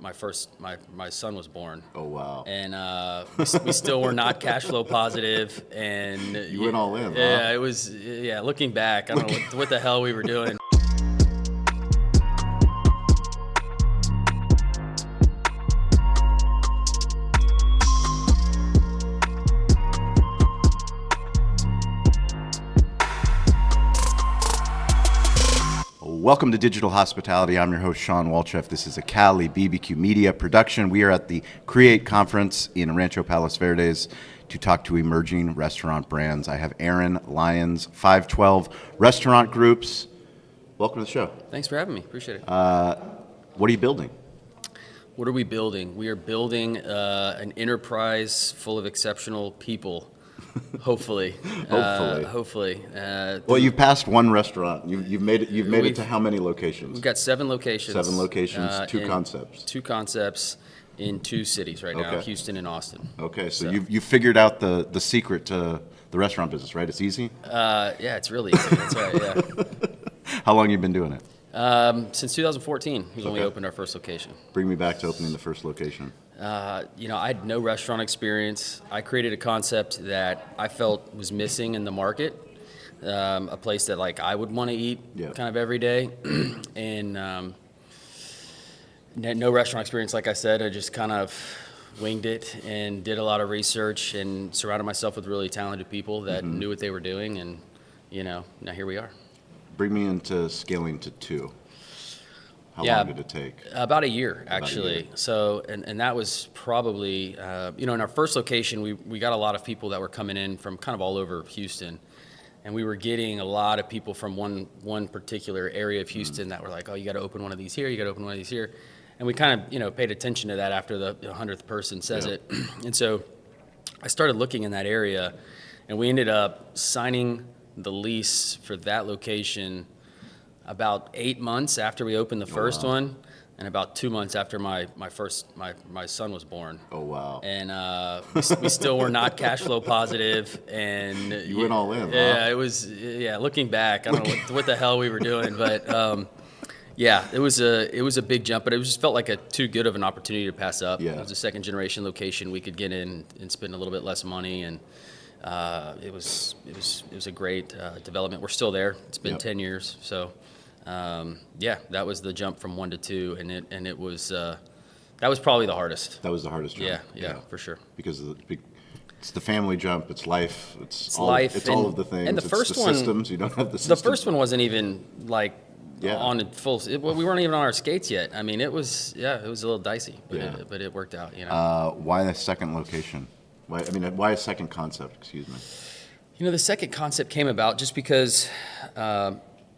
my son was born. Oh, wow. And we still were not cash flow positive. And you went all in, yeah, huh? it was, looking back, I don't know what the hell we were doing. Welcome to Digital Hospitality. I'm your host, Shawn Walchef. This is a Cali BBQ Media production. We are at the Create Conference in Rancho Palos Verdes to talk to emerging restaurant brands. I have Aaron Lyons, 512 Restaurant Groups. Welcome to the show. Thanks for having me. Appreciate it. What are you building? What are we building? We are building an enterprise full of exceptional people. Hopefully. Hopefully. Well, you've passed one restaurant. You've made it to how many locations? We've got 7 locations. 7 locations, 2 concepts. 2 concepts in 2 cities right now, Okay. Houston and Austin. Okay, so you've figured out the secret to the restaurant business, right? It's easy? Yeah, it's really easy. That's right, yeah. How long have you been doing it? Since 2014 was when we Okay. opened our first location. Bring me back to opening the first location. I had no restaurant experience. I created a concept that I felt was missing in the market, a place that I would want to eat kind of every day, and no restaurant experience. Like I said, I just kind of winged it and did a lot of research and surrounded myself with really talented people that knew what they were doing, and now here we are. Bring me into scaling to 2. How Yeah. long did it take? About a year, actually. About a year. So, and that was probably, in our first location, we got a lot of people that were coming in from kind of all over Houston. And we were getting a lot of people from one particular area of Houston that were like, oh, you got to open one of these here, you got to open one of these here. And we kind of, paid attention to that after the 100th person says it. And so I started looking in that area, and we ended up signing the lease for that location about 8 months after we opened the first one, and about 2 months after my son was born. Oh, wow. And we still were not cash flow positive, and you went all in, yeah, huh? it was, looking back, I don't know what the hell we were doing, but it was a big jump, but it just felt like too good of an opportunity to pass up. Yeah. It was a second generation location. We could get in and spend a little bit less money, and it was a great development. We're still there. It's been 10 years, so. That was the jump from 1 to 2, and it was that was probably the hardest. That was the hardest jump. Yeah, for sure. Because it's the family jump, it's life, it's all, life, it's all of the things. And the first it's the one, systems. You don't have the systems. The first one wasn't even on full. We weren't even on our skates yet. I mean, it was a little dicey, but it worked out. Why the second location? Why a second concept? Excuse me. The second concept came about just because.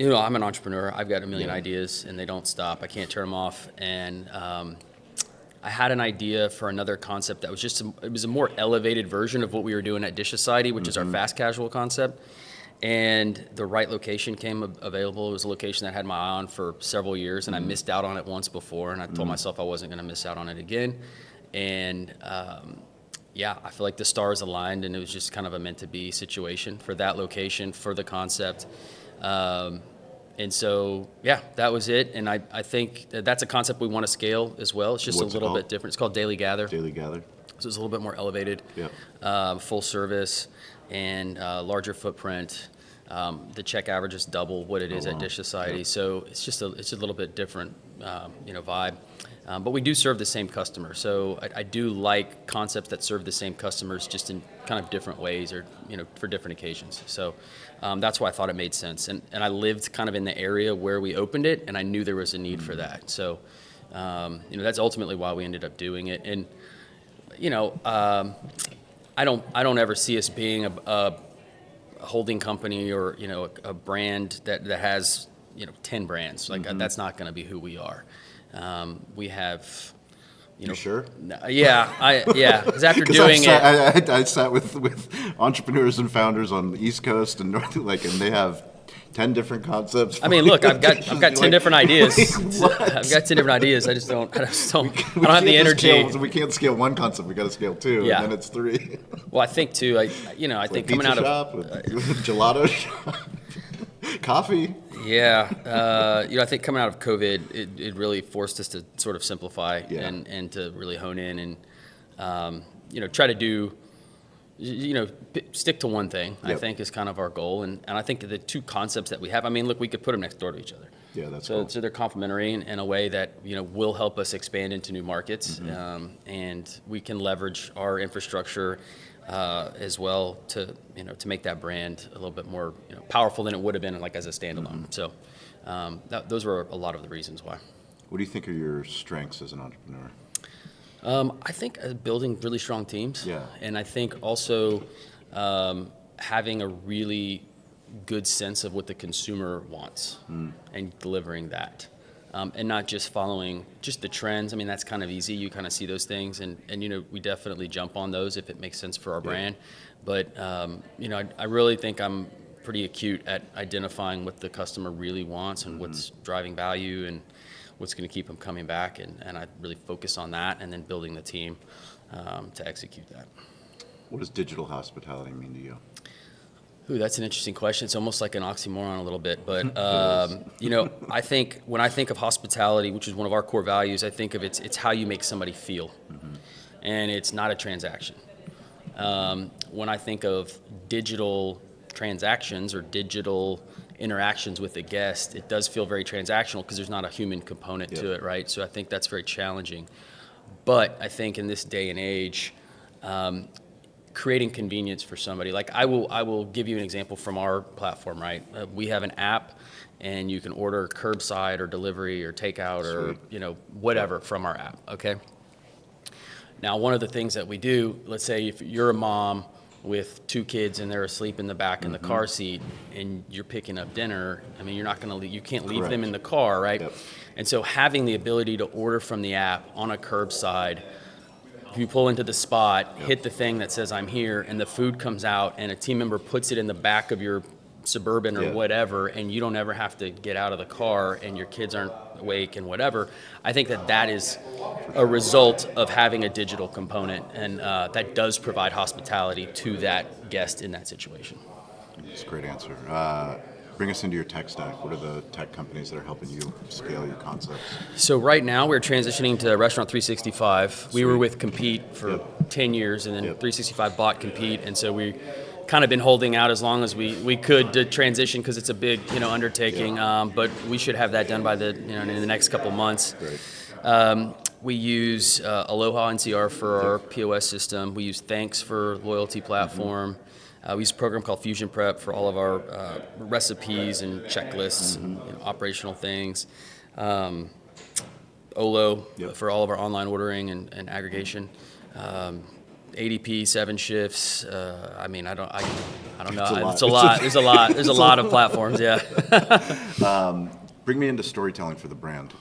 I'm an entrepreneur. I've got a million ideas, and they don't stop. I can't turn them off. And I had an idea for another concept that was it was a more elevated version of what we were doing at Dish Society, which is our fast casual concept. And the right location came available. It was a location that I had my eye on for several years, and I missed out on it once before, and I told myself I wasn't going to miss out on it again. And I feel like the stars aligned, and it was just kind of a meant-to-be situation for that location, for the concept. And so, that was it. And I think that's a concept we want to scale as well. It's just What's a little bit different. It's called Daily Gather. Daily Gather. So it's a little bit more elevated, full service, and larger footprint. The check average is double what it is at Dish Society. So it's just a little bit different, vibe. But we do serve the same customer. So I do like concepts that serve the same customers, just in kind of different ways, or for different occasions. So that's why I thought it made sense. And I lived kind of in the area where we opened it, and I knew there was a need for that. So that's ultimately why we ended up doing it. And I don't ever see us being a holding company or a brand that has 10 brands. That's not going to be who we are. We have. You sure? Yeah, because after doing it, I sat with entrepreneurs and founders on the East Coast and North, and they have 10 different concepts. I mean, look, I've got 10 different ideas. I've got 10 different ideas. I don't have the energy. We can't scale one concept. We got to scale 2, and then it's 3. Well, I think too. I think coming out of gelato shop. Coffee. Yeah, I think coming out of COVID, it really forced us to sort of simplify and to really hone in and try to do, stick to one thing. I think is kind of our goal, and I think the two concepts that we have. I mean, look, we could put them next door to each other. Yeah, that's so. Cool. So they're complementary in a way that will help us expand into new markets, and we can leverage our infrastructure as well to make that brand a little bit more powerful than it would have been like as a standalone. So those were a lot of the reasons why. What do you think are your strengths as an entrepreneur? I think building really strong teams. Yeah. And I think also having a really good sense of what the consumer wants and delivering that. And not just following just the trends. I mean, that's kind of easy. You kind of see those things, and we definitely jump on those if it makes sense for our brand. But I really think I'm pretty acute at identifying what the customer really wants and what's driving value and what's going to keep them coming back, and I really focus on that, and then building the team to execute that. What does digital hospitality mean to you? Ooh, that's an interesting question. It's almost like an oxymoron a little bit, but I think when I think of hospitality, which is one of our core values, I think of it's how you make somebody feel, and it's not a transaction. When I think of digital transactions or digital interactions with a guest, it does feel very transactional because there's not a human component to it, right? So I think that's very challenging. But I think in this day and age, creating convenience for somebody. Like I will give you an example from our platform, right? We have an app, and you can order curbside or delivery or takeout or whatever from our app. Okay. Now, one of the things that we do, let's say if you're a mom with two kids and they're asleep in the back in the car seat, and you're picking up dinner, I mean, you can't leave them in the car, right? Yep. And so having the ability to order from the app on a curbside. You pull into the spot, hit the thing that says I'm here, and the food comes out, and a team member puts it in the back of your Suburban or whatever, and you don't ever have to get out of the car, and your kids aren't awake and whatever. I think that is a result of having a digital component, and that does provide hospitality to that guest in that situation. That's a great answer. Bring us into your tech stack. What are the tech companies that are helping you scale your concepts? So right now we're transitioning to Restaurant 365. We were with Compete for 10 years, and then 365 bought Compete, and so we kind of been holding out as long as we could to transition because it's a big undertaking. But we should have that done by in the next couple months. Great. We use Aloha NCR for our POS system. We use Thanx for loyalty platform. We use a program called Fusion Prep for all of our recipes and checklists and operational things. Olo for all of our online ordering and aggregation. ADP, 7 shifts. I mean, I don't know. It's a lot. There's a lot. There's a lot of platforms. Yeah. Bring me into storytelling for the brand.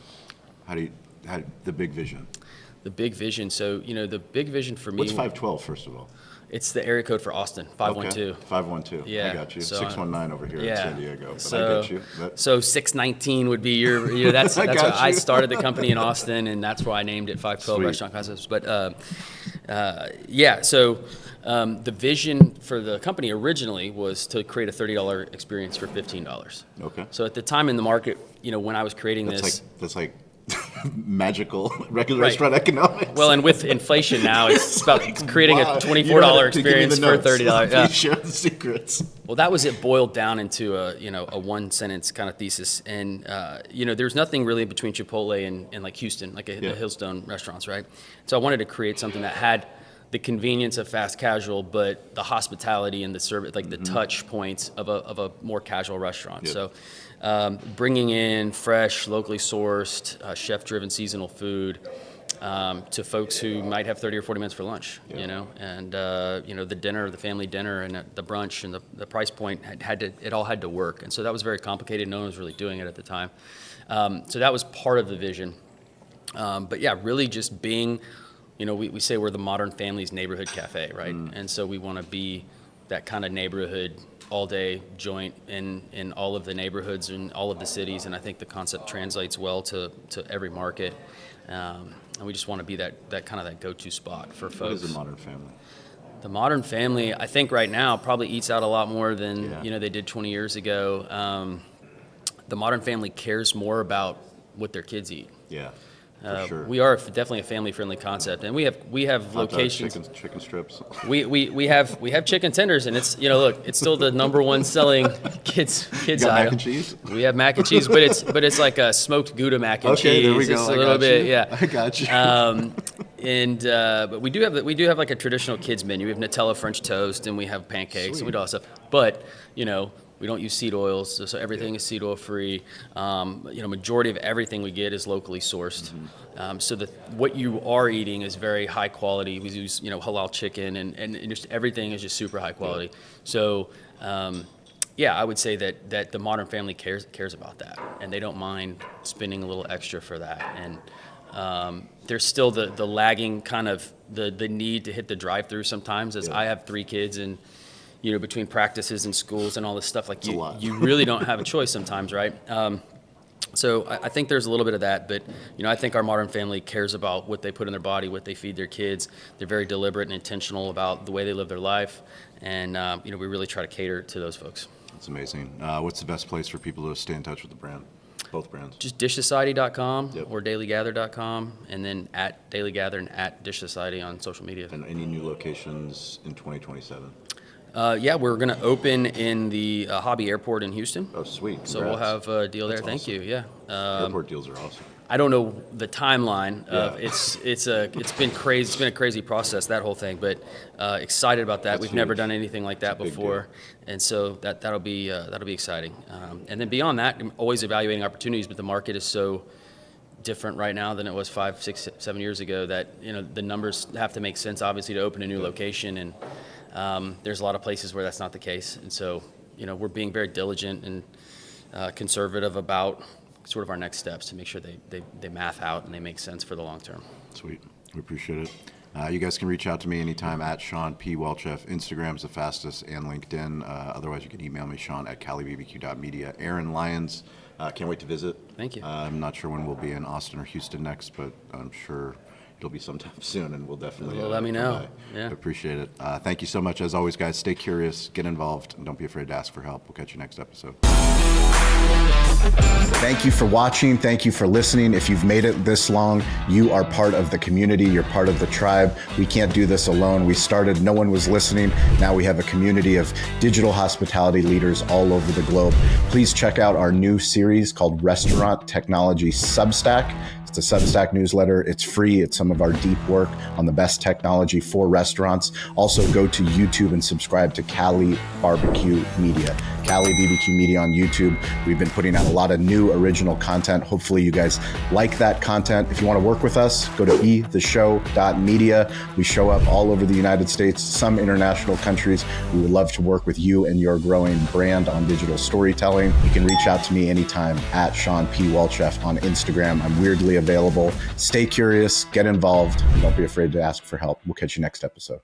How the big vision? The big vision. So the big vision for me. What's 512 first of all? It's the area code for Austin, 512. Okay. 512. Yeah. I got you. So, 619 over here in San Diego. But so, I get you. So 619 would be your that's why I started the company in Austin, and that's why I named it 512 Restaurant Concepts. But so the vision for the company originally was to create a $30 experience for $15. Okay. So at the time in the market, when I was creating that's like magical regular restaurant economics. Well, and with inflation now, it's about creating a $24 experience for $30. Please share the secrets. Well, that was it boiled down into a one sentence kind of thesis, and there's nothing really between Chipotle and like Houston, like the Hillstone restaurants, right? So I wanted to create something that had the convenience of fast casual, but the hospitality and the service, like the touch points of a more casual restaurant. Yep. So bringing in fresh, locally sourced, chef-driven seasonal food to folks who might have 30 or 40 minutes for lunch, and the dinner, the family dinner, and the brunch, and the price point it all had to work, and so that was very complicated. No one was really doing it at the time, so that was part of the vision. But yeah, really just being. We say we're the modern family's neighborhood cafe, right? And so we want to be that kind of neighborhood all-day joint in all of the neighborhoods and all of the cities, and I think the concept translates well to every market. And we just want to be that kind of that go-to spot for folks. What is a modern family? The Modern Family, I think right now probably eats out a lot more than they did 20 years ago. The Modern Family cares more about what their kids eat. Yeah. For sure. We are definitely a family-friendly concept, and we have locations. Chicken strips. We have chicken tenders, and it's it's still the number one selling kids You got item. mac and cheese? We have mac and cheese, but it's like a smoked Gouda mac and cheese. Okay, there we go. It's a little bit, I got you. But we do have like a traditional kids menu. We have Nutella French toast, and we have pancakes, and we do all that stuff. But we don't use seed oils, so everything is seed oil free. Majority of everything we get is locally sourced. So what you are eating is very high quality. We use halal chicken, and just everything is just super high quality. So I would say that the Modern Family cares about that, and they don't mind spending a little extra for that. And there's still the lagging kind of the need to hit the drive-through sometimes, as I have 3 kids and. Between practices and schools and all this stuff, like you really don't have a choice sometimes, right? So I think there's a little bit of that, but I think our Modern Family cares about what they put in their body, what they feed their kids. They're very deliberate and intentional about the way they live their life, and we really try to cater to those folks. That's amazing. What's the best place for people to stay in touch with the brand? Both brands. Just dishsociety.com or dailygather.com, and then at dailygather and at Dish Society on social media. And any new locations in 2027? We're going to open in the Hobby Airport in Houston. Oh, sweet. Congrats. So we'll have a deal there. That's Thank awesome. you. Yeah. Airport deals are awesome. I don't know the timeline. It's been crazy. It's been a crazy process, that whole thing. But excited about that. We've never done anything like that before, and so that'll be exciting. And then beyond that, I'm always evaluating opportunities. But the market is so different right now than it was 5, 6, 7 years ago that the numbers have to make sense, obviously, to open a new location. And there's a lot of places where that's not the case, and so we're being very diligent and conservative about sort of our next steps to make sure they math out and they make sense for the long term. Sweet, we appreciate it. You guys can reach out to me anytime at Shawn P. Walchef. Instagram's the fastest, and LinkedIn. Otherwise, you can email me, Shawn@calibbq.media. Aaron Lyons, can't wait to visit. Thank you. I'm not sure when we'll be in Austin or Houston next, but I'm sure it'll be sometime soon, and we'll definitely let me know. Yeah. Appreciate it. Thank you so much. As always, guys, stay curious, get involved, and don't be afraid to ask for help. We'll catch you next episode. Thank you for watching. Thank you for listening. If you've made it this long, you are part of the community. You're part of the tribe. We can't do this alone. We started, no one was listening. Now we have a community of digital hospitality leaders all over the globe. Please check out our new series called Restaurant Technology Substack. It's a Substack newsletter. It's free. It's some of our deep work on the best technology for restaurants. Also, go to YouTube and subscribe to Cali Barbecue Media. Cali BBQ Media on YouTube. We've been putting out a lot of new original content. Hopefully you guys like that content. If you want to work with us, go to betheshow.media. We show up all over the United States, some international countries. We would love to work with you and your growing brand on digital storytelling. You can reach out to me anytime at Shawn P. Walchef on Instagram. I'm weirdly available. Stay curious, get involved, and don't be afraid to ask for help. We'll catch you next episode.